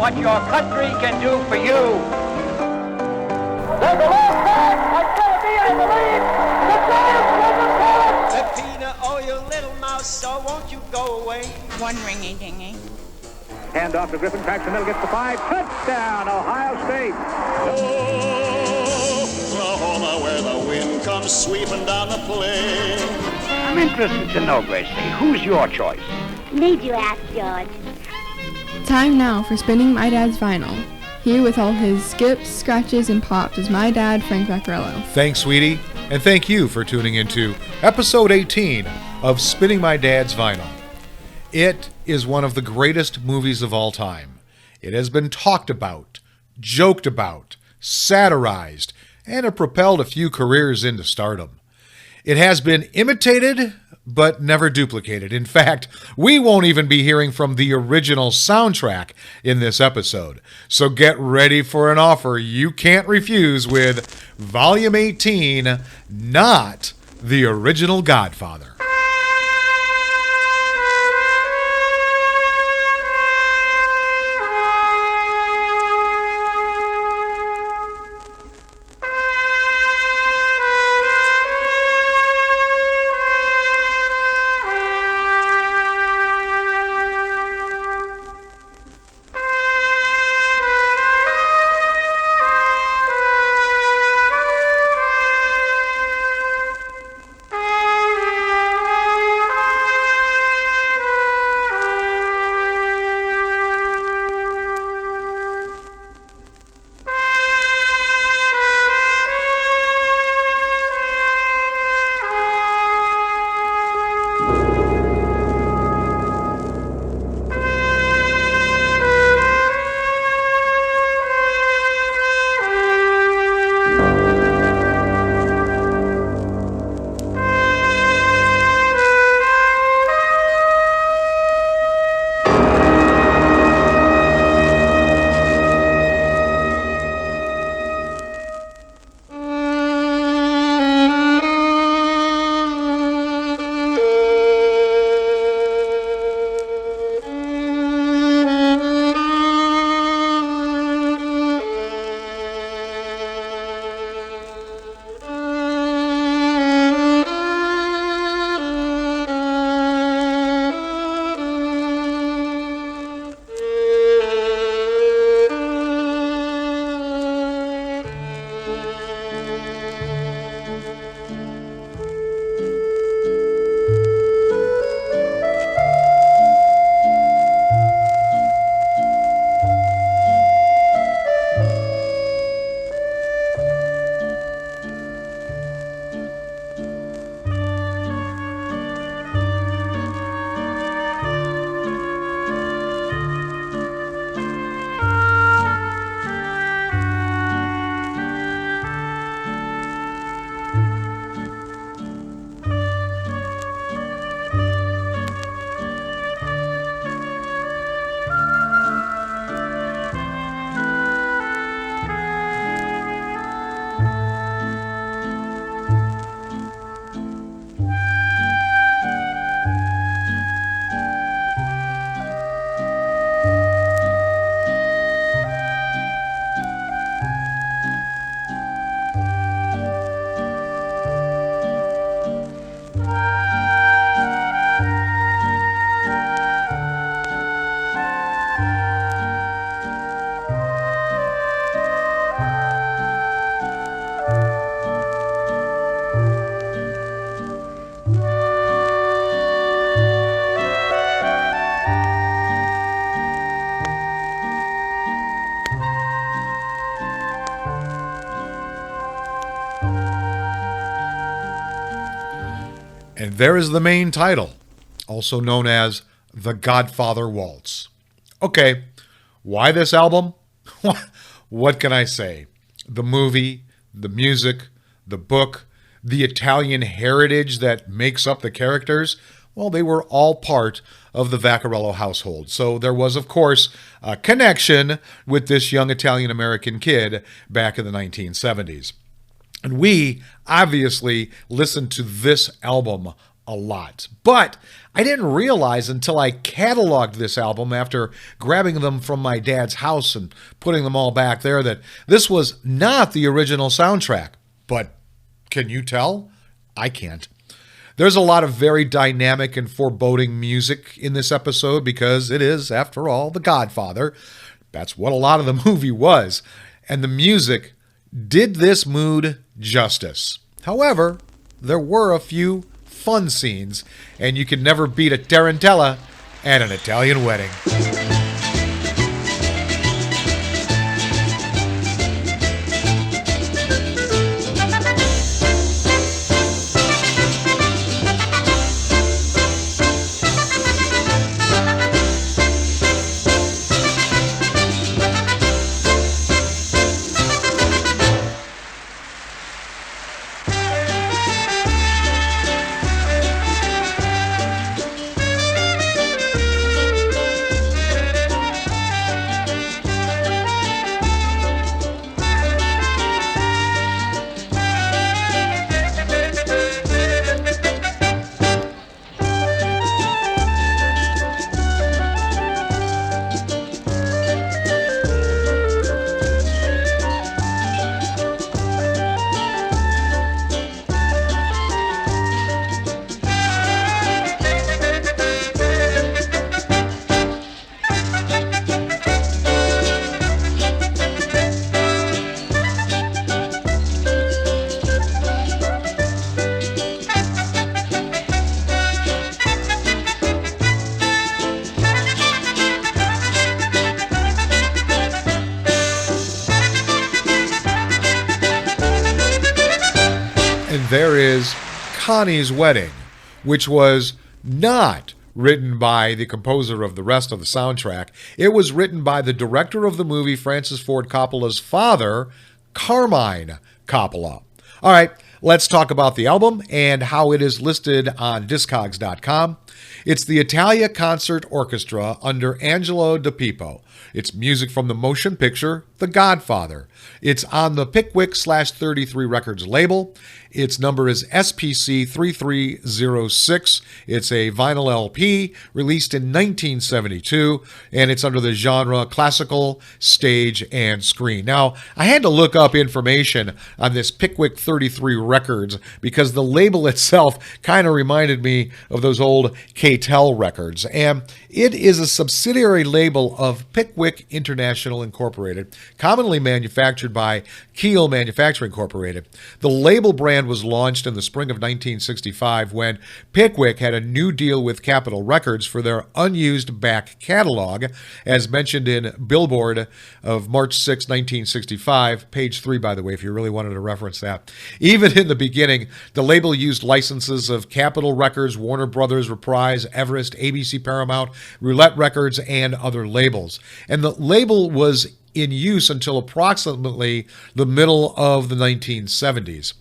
what your country can do for you. There's a long back. It's going to be, I believe, the Giants Peppina, oh, you little mouse, so won't you go away? One ringy-dingy. Hand off to Griffin, cracks the middle, gets the 5. Touchdown, Ohio State. Oklahoma, where the wind comes sweeping down the plain. I'm interested to know, Gracie, who's your choice? Need you ask, George? Time now for spinning my dad's vinyl. Here with all his skips, scratches, and pops is my dad, Frank Vaccarello. Thanks, sweetie, and thank you for tuning into episode 18 of Spinning My Dad's Vinyl. It is one of the greatest movies of all time. It has been talked about, joked about, satirized, and it propelled a few careers into stardom. It has been imitated, but never duplicated. In fact, we won't even be hearing from the original soundtrack in this episode. So get ready for an offer you can't refuse with Volume 18, not the original Godfather. And there is the main title, also known as The Godfather Waltz. Okay, why this album? What can I say? The movie, the music, the book, the Italian heritage that makes up the characters, well, they were all part of the Vaccarello household. So there was, of course, a connection with this young Italian-American kid back in the 1970s. And we obviously listened to this album a lot. But I didn't realize until I cataloged this album after grabbing them from my dad's house and putting them all back there that this was not the original soundtrack. But can you tell? I can't. There's a lot of very dynamic and foreboding music in this episode because it is, after all, The Godfather. That's what a lot of the movie was. And the music did this mood justice. However, there were a few fun scenes, and you can never beat a tarantella at an Italian wedding. There is Connie's Wedding, which was not written by the composer of the rest of the soundtrack. It was written by the director of the movie, Francis Ford Coppola's father, Carmine Coppola. All right, let's talk about the album and how it is listed on Discogs.com. It's the Italia Concert Orchestra under Angelo de Pippo. It's music from the motion picture The Godfather. It's on the Pickwick/33 Records label. Its number is SPC 3306. It's a vinyl LP released in 1972, and it's under the genre classical, stage, and screen. Now, I had to look up information on this Pickwick 33 Records because the label itself kind of reminded me of those old K-Tel records, and it is a subsidiary label of Pickwick International Incorporated, commonly manufactured by Keel Manufacturing Incorporated. The label brand was launched in the spring of 1965 when Pickwick had a new deal with Capitol Records for their unused back catalog, as mentioned in Billboard of March 6, 1965, page 3, by the way, if you really wanted to reference that. Even in the beginning, the label used licenses of Capitol Records, Warner Brothers, Reprise, Everest, ABC Paramount, Roulette Records, and other labels. And the label was in use until approximately the middle of the 1970s.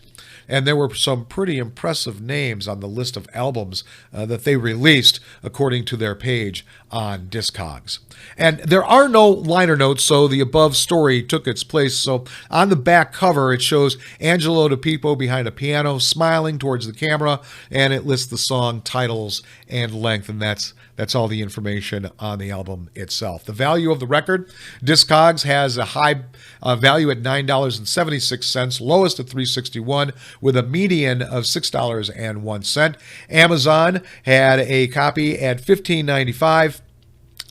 And there were some pretty impressive names on the list of albums that they released, according to their page on Discogs. And there are no liner notes, so the above story took its place. So on the back cover, it shows Angelo de Pippo behind a piano, smiling towards the camera, and it lists the song titles and length, and that's all the information on the album itself. The value of the record, Discogs has a high value at $9.76, lowest at $3.61, with a median of $6.01. Amazon had a copy at $15.95.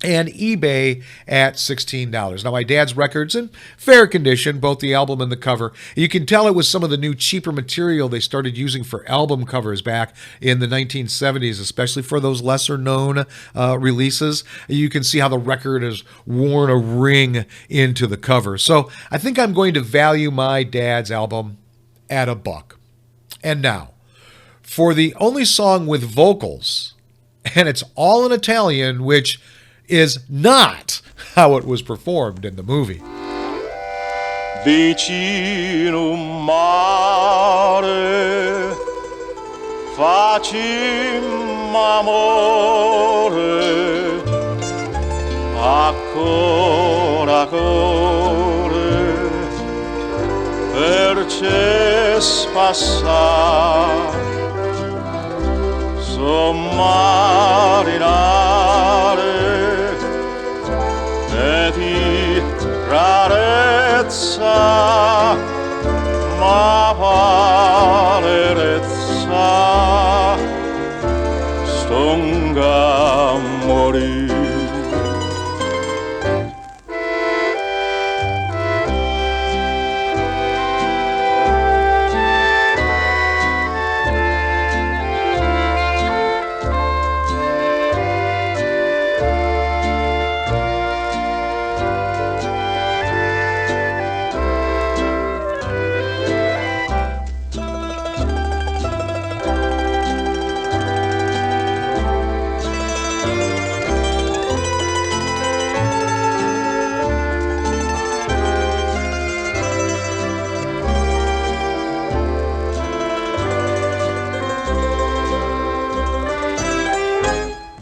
And eBay at $16. Now, my dad's record's in fair condition, both the album and the cover. You can tell it was some of the new cheaper material they started using for album covers back in the 1970s, especially for those lesser-known releases. You can see how the record has worn a ring into the cover. So I think I'm going to value my dad's album at $1. And now, for the only song with vocals, and it's all in Italian, which is not how it was performed in the movie. Vicin O Mare, facim amore, ancora core, per ces passar, marinare e di rarezza, ma valerezza, stonga a morire.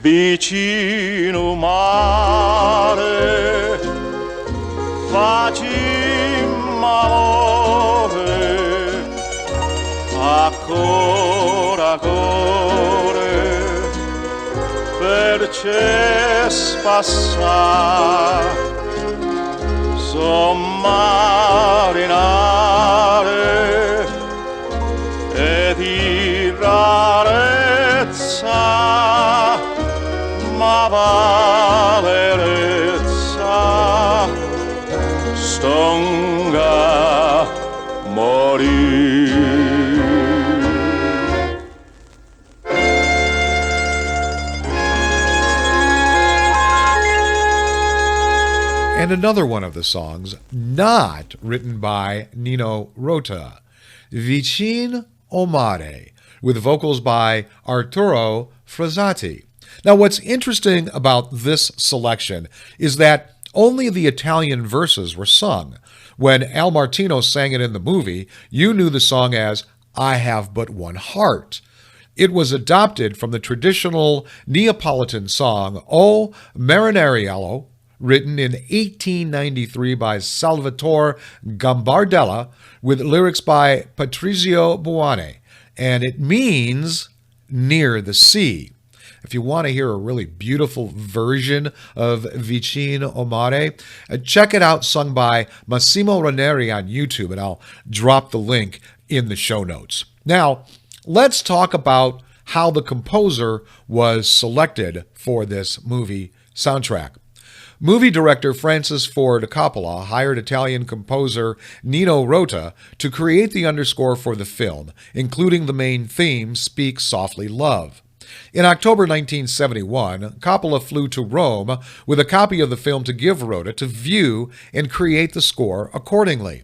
Vicin O Mare, facim amore, ancora core, perché spassar, sommarinare e di rarezza, ma valerezza, stonga morire. And another one of the songs not written by Nina Rota, Vicin O Mare, with vocals by Arturo Frazzati. Now, what's interesting about this selection is that only the Italian verses were sung. When Al Martino sang it in the movie, you knew the song as I Have But One Heart. It was adopted from the traditional Neapolitan song O Mare, written in 1893 by Salvatore Gambardella, with lyrics by Patrizio Buanne, and it means near the sea. If you want to hear a really beautiful version of Vicin O Mare, check it out, sung by Massimo Raneiri on YouTube, and I'll drop the link in the show notes. Now, let's talk about how the composer was selected for this movie soundtrack. Movie director Francis Ford Coppola hired Italian composer Nina Rota to create the underscore for the film, including the main theme, Speak Softly Love. In October 1971, Coppola flew to Rome with a copy of the film to give Rota to view and create the score accordingly.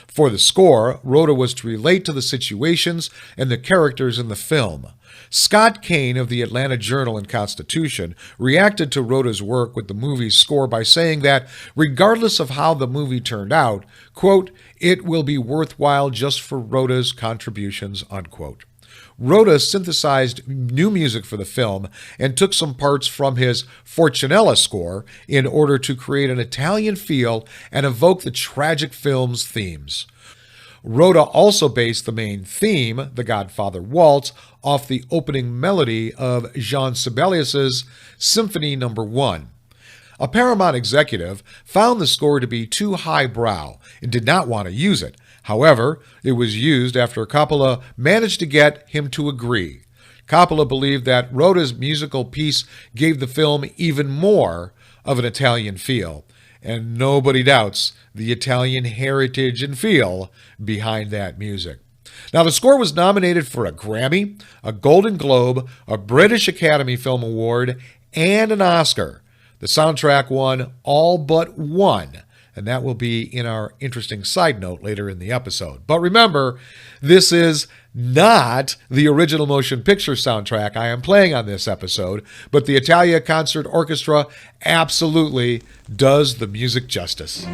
For the score, Rota was to relate to the situations and the characters in the film. Scott Kane of the Atlanta Journal and Constitution reacted to Rota's work with the movie's score by saying that, regardless of how the movie turned out, quote, it will be worthwhile just for Rota's contributions, unquote. Rota synthesized new music for the film and took some parts from his Fortunella score in order to create an Italian feel and evoke the tragic film's themes. Rota also based the main theme, the Godfather Waltz, off the opening melody of Jean Sibelius's Symphony No. 1. A Paramount executive found the score to be too highbrow and did not want to use it. However, it was used after Coppola managed to get him to agree. Coppola believed that Rota's musical piece gave the film even more of an Italian feel, and nobody doubts the Italian heritage and feel behind that music. Now, the score was nominated for a Grammy, a Golden Globe, a British Academy Film Award, and an Oscar. The soundtrack won all but one, and that will be in our interesting side note later in the episode. But remember, this is not the original motion picture soundtrack I am playing on this episode, but the Italia Concert Orchestra absolutely does the music justice.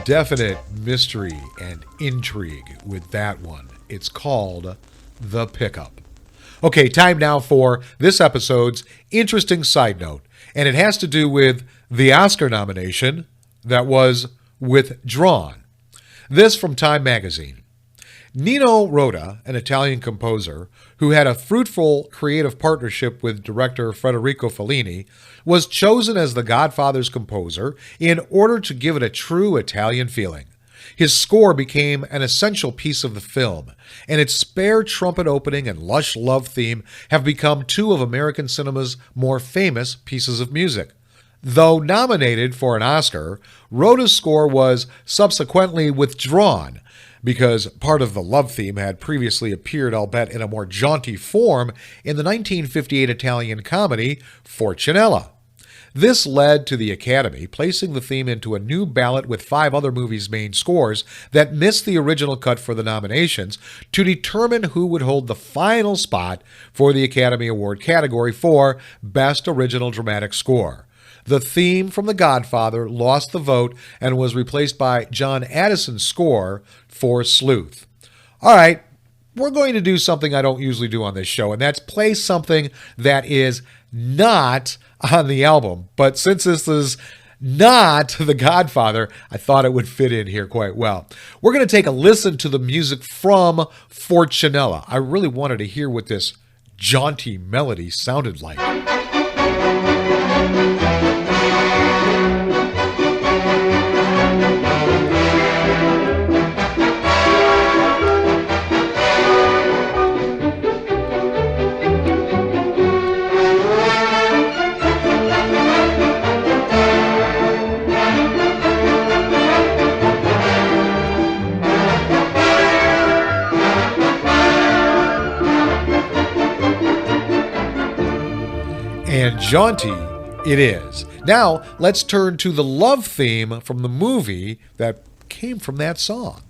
definite mystery and intrigue with that one. It's called The Pickup. Okay, time now for this episode's interesting side note, and it has to do with the Oscar nomination that was withdrawn. This from Time magazine. Nina Rota, an Italian composer who had a fruitful creative partnership with director Federico Fellini, was chosen as the Godfather's composer in order to give it a true Italian feeling. His score became an essential piece of the film, and its spare trumpet opening and lush love theme have become two of American cinema's more famous pieces of music. Though nominated for an Oscar, Rota's score was subsequently withdrawn because part of the love theme had previously appeared, albeit in a more jaunty form, in the 1958 Italian comedy Fortunella. This led to the Academy placing the theme into a new ballot with 5 other movies' main scores that missed the original cut for the nominations to determine who would hold the final spot for the Academy Award category for Best Original Dramatic Score. The theme from The Godfather lost the vote and was replaced by John Addison's score for Sleuth. All right, we're going to do something I don't usually do on this show, and that's play something that is not on the album. But since this is not The Godfather, I thought it would fit in here quite well. We're going to take a listen to the music from Fortunella. I really wanted to hear what this jaunty melody sounded like. And jaunty it is. Now, let's turn to the love theme from the movie that came from that song.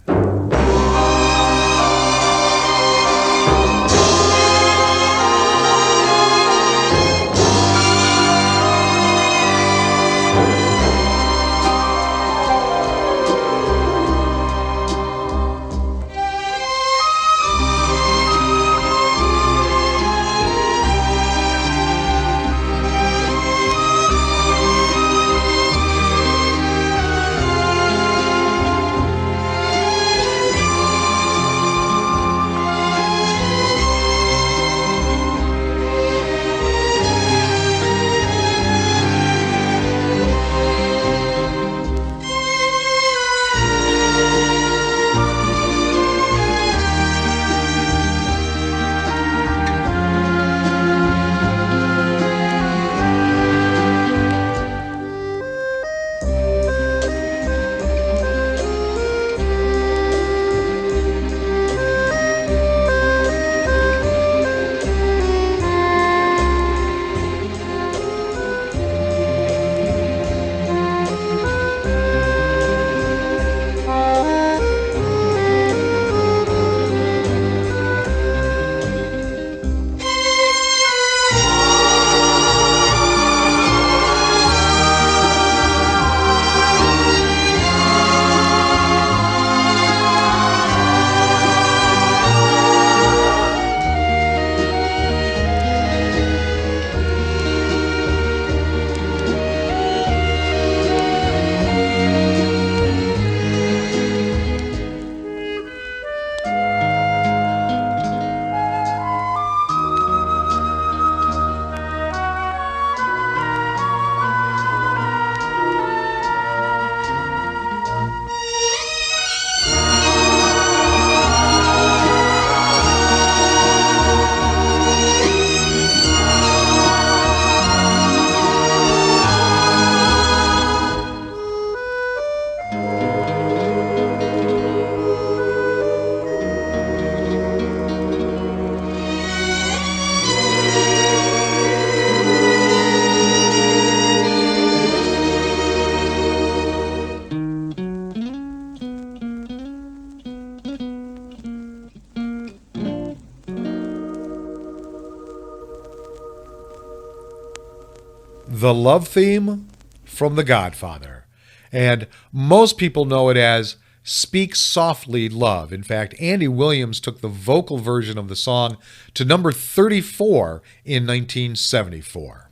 The love theme from The Godfather. And most people know it as Speak Softly, Love. In fact, Andy Williams took the vocal version of the song to number 34 in 1974.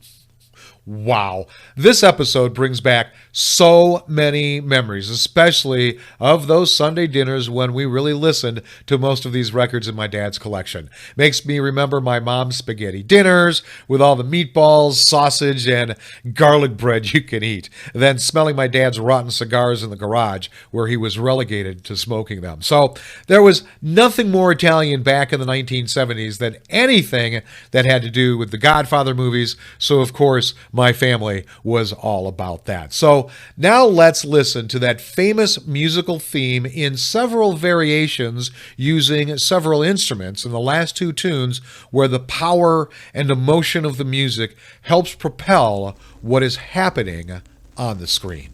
Wow. This episode brings back so many memories, especially of those Sunday dinners when we really listened to most of these records in my dad's collection. Makes me remember my mom's spaghetti dinners with all the meatballs, sausage, and garlic bread you can eat. Then smelling my dad's rotten cigars in the garage where he was relegated to smoking them. So there was nothing more Italian back in the 1970s than anything that had to do with the Godfather movies. So, of course, my family was all about that. So now let's listen to that famous musical theme in several variations using several instruments in the last two tunes, where the power and emotion of the music helps propel what is happening on the screen.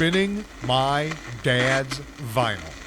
Spinning My Dad's Vinyl.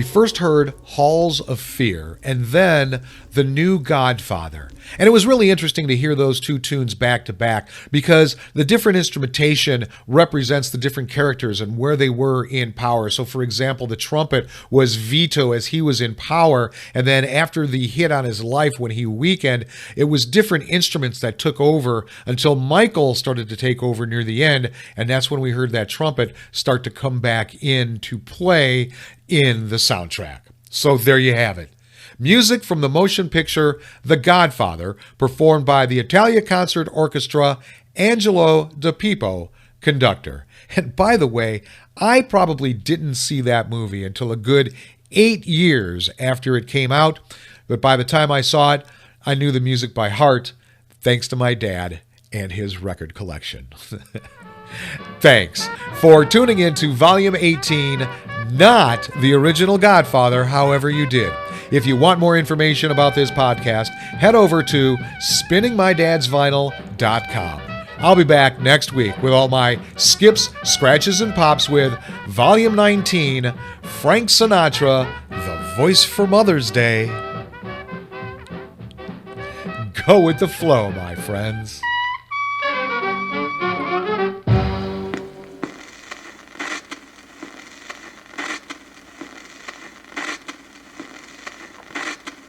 first heard Halls of Fear and then the new Godfather. And it was really interesting to hear those two tunes back to back because the different instrumentation represents the different characters and where they were in power. So, for example, the trumpet was Vito as he was in power, and then after the hit on his life when he weakened, it was different instruments that took over until Michael started to take over near the end, and that's when we heard that trumpet start to come back in to play in the soundtrack. So there you have it. Music from the motion picture The Godfather, performed by the Italia Concert Orchestra, Angelo de Pippo, conductor. And by the way, I probably didn't see that movie until a good 8 years after it came out, but by the time I saw it, I knew the music by heart, thanks to my dad and his record collection. Thanks for tuning in to Volume 18, not the original Godfather, however you did. If you want more information about this podcast, head over to spinningmydadsvinyl.com. I'll be back next week with all my skips, scratches, and pops with Volume 19, Frank Sinatra, The Voice for Mother's Day. Go with the flow, my friends.